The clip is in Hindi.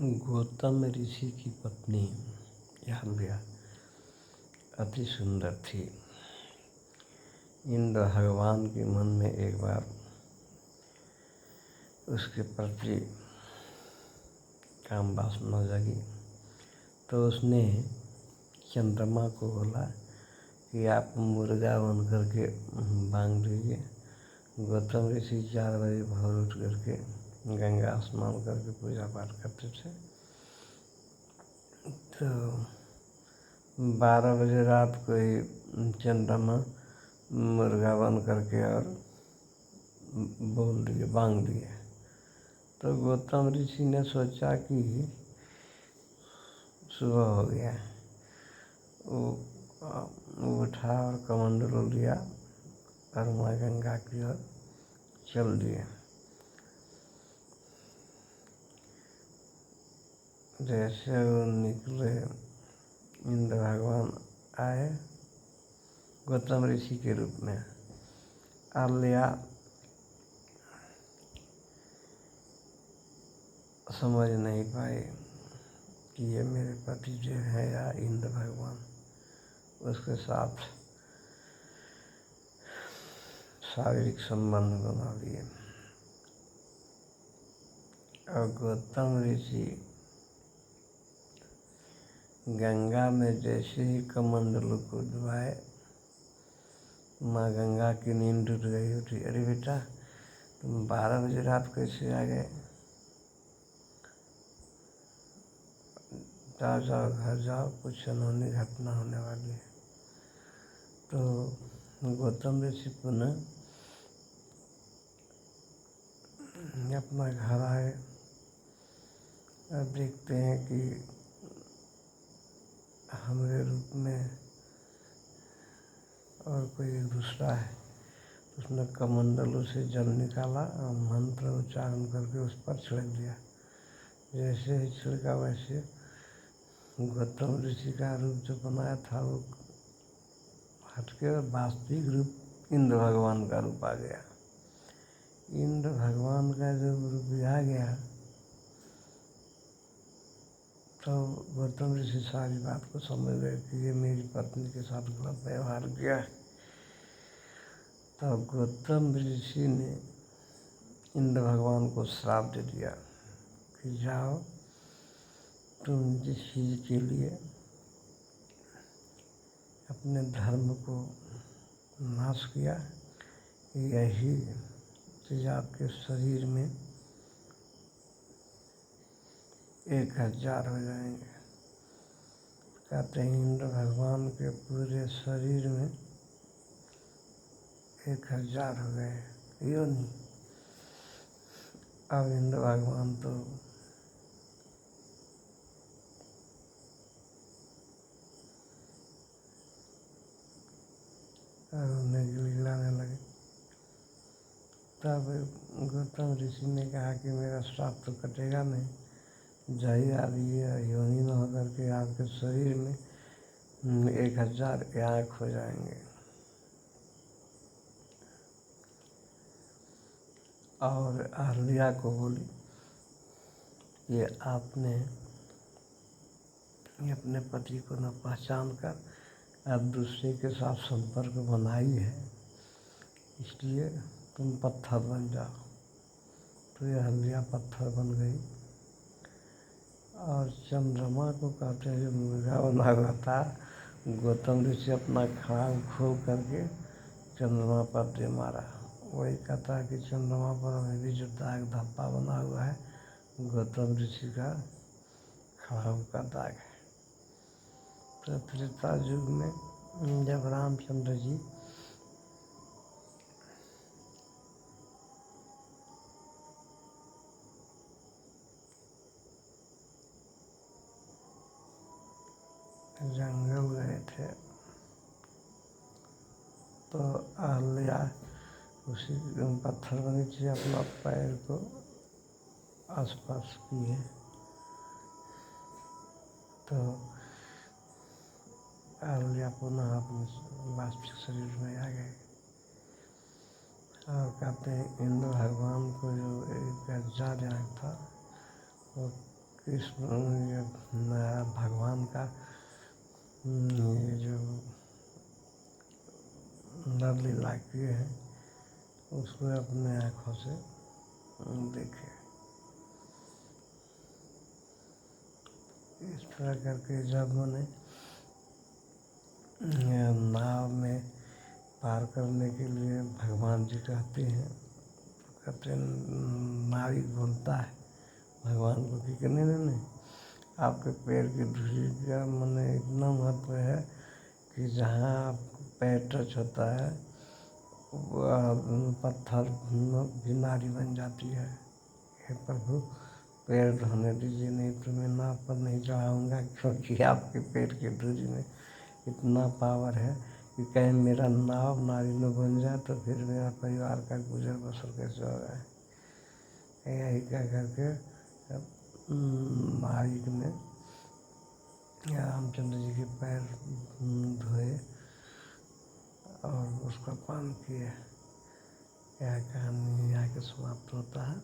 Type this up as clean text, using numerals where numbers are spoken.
गौतम ऋषि की पत्नी अहल्या अति सुंदर थी। इंद्र भगवान के मन में एक बार उसके प्रति काम वासना जगी, तो उसने चंद्रमा को बोला कि आप मुर्गा बन करके बांध दीजिए। गौतम ऋषि 4 बजे भोर उठ करके गंगा स्नान करके पूजा पाठ करते थे। तो 12 बजे रात को ही चंद्रमा मुर्गा बन करके और बोल दिए, बांध दिए। तो गौतम ऋषि ने सोचा कि सुबह हो गया। वो उठा और कमंडलू लिया और माँ गंगा की ओर चल दिए। जैसे वो निकले, इंद्र भगवान आए गौतम ऋषि के रूप में। अहल्या समझ नहीं पाई कि ये मेरे पति जो है या इंद्र भगवान। उसके साथ शारीरिक संबंध बना लिए। और गौतम ऋषि गंगा में जैसे ही कमंडलू को डुबाए, माँ गंगा की नींद टूट गई। उठी, अरे बेटा तुम 12 बजे रात कैसे आ गए? जाओ जाओ घर जाओ, कुछ अनहोनी घटना होने वाली है। तो गौतम ऋषि पुनः अपना घर आए और देखते हैं कि हमारे रूप में और कोई दूसरा है। उसने कमंडलू से जल निकाला और मंत्र उच्चारण करके उस पर छिड़क दिया। जैसे ही छिड़का वैसे गौतम ऋषि का रूप जो बनाया था वो हटके वास्तविक रूप इंद्र भगवान का रूप आ गया। इंद्र भगवान का जब रूप आ गया तो गौतम ऋषि सारी बात को समझ गए कि ये मेरी पत्नी के साथ गलत व्यवहार किया है। तो गौतम ऋषि ने इंद्र भगवान को श्राप दे दिया कि जाओ, तुम जिस चीज़ के लिए अपने धर्म को नाश किया, यही चीज़ आपके शरीर में 1000 हो जाएंगे। कहते हैं इंद्र भगवान के पूरे शरीर में 1000 हो गए योनि। अब इंद्र भगवान तो उन्हें गिड़गिड़ाने लगे। तब गौतम ऋषि ने कहा कि मेरा श्राप तो कटेगा नहीं। जाइए अब ये योनि न होकर के आपके शरीर में 1000 आँख हो जाएंगे। और अहल्या को बोली कि आपने अपने पति को न पहचान कर अब दूसरे के साथ संपर्क बनाई है, इसलिए तुम पत्थर बन जाओ। तो ये अहल्या पत्थर बन गई और चंद्रमा को कहते हैं जो मुर्गा बना हुआ था, गौतम ऋषि अपना खड़ाऊ खोल करके चंद्रमा पर दे मारा। वही कहता है कि चंद्रमा पर अभी भी जो दाग धब्बा बना हुआ है गौतम ऋषि का खड़ाऊ का दाग है। तो त्रेता युग में जब रामचंद्र जी जंगल गए थे तो अहल्या उसी पत्थर पर नीचे अपना पैर को आसपास किए तो अहल्या पुनः अपने वास्तविक शरीर में आ गए। और कहते हैं इंद्र भगवान को जो 1000 आँख था वो कृष्ण ये भगवान का ये जो नरलीला किए हैं उसको अपने आँखों से देखे। इस तरह करके जब मैंने नाव में पार करने के लिए भगवान जी कहते हैं, कहते हैं नारी बोलता है भगवान को कि नहीं नहीं नहीं, आपके पैर की धूली का माने इतना महत्व है कि जहाँ आपको पैर टच होता है वह पत्थर भी नारी बन जाती है। हे प्रभु पैर धोने दीजिए, नहीं तो मैं नाव पर नहीं चढ़ाऊँगा, क्योंकि आपके पैर की धूली में इतना पावर है कि कहीं मेरा नाव नारी न बन जाए तो फिर मेरा परिवार का गुजर बसर कैसे होगा। यही कह करके नारी ने रामचंद्र जी के पैर धोए और उसका पान किए। यह कहानी यहाँ के समाप्त होता है।